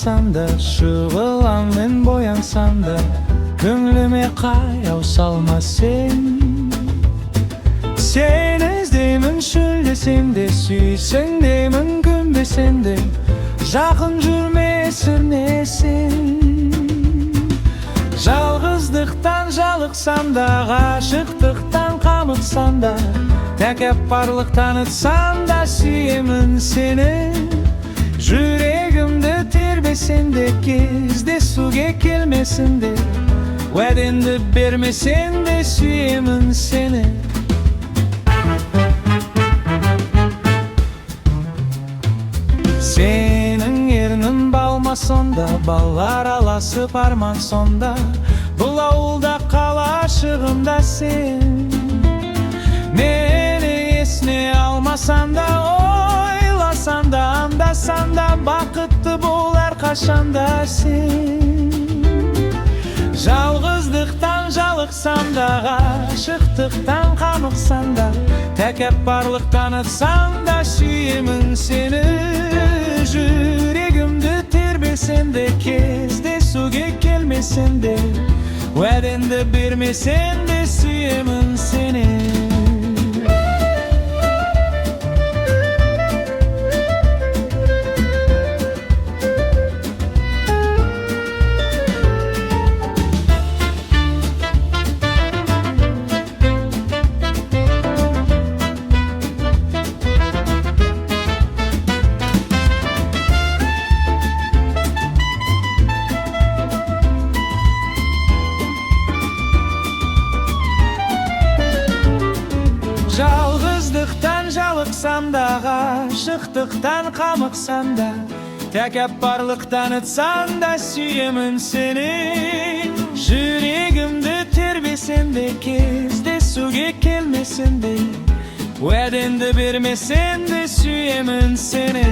kalsan da, şığılanmen boyansan da, gönlüme kayav salma sen. Sen izdemin şüldesen de, süysen demin gümbesen de, жақын жүрме сүрнесін. Жалғыздықтан жалықсам да, ғашықтықтан қамықсам да, тәкаппарлықтан ытсам да, сүйемін сені. Жүрегімді тербесен де, кездесуге келмесін де, уәдеңді бермесен де, сүйемін сені. Senin yerinin balma sonda, ballar alasıp arman sonda, бұл ауылда қалашығымда sen. Meni esne almasan da, oylasan da, andasan da, bақытты бол әрқашанда sen. Жалғыздықтан жалықсам да, ғашықтықтан қамықсам да, тәкаппарлықтан ытсам да, сүйемін сені. Жүрегімді тербесен де, кездесуге келмесен де, уәдеңді бермесен де, сүйемін сені. Жалғыздықтан жалықсам да, ғашықтықтан қамықсам да, тәкаппарлықтан ытсам да, сүйемін сені. Жүрегімді тербесен де, кездесуге келмесен де, уәдеңді бермесен де, сүйемін сені.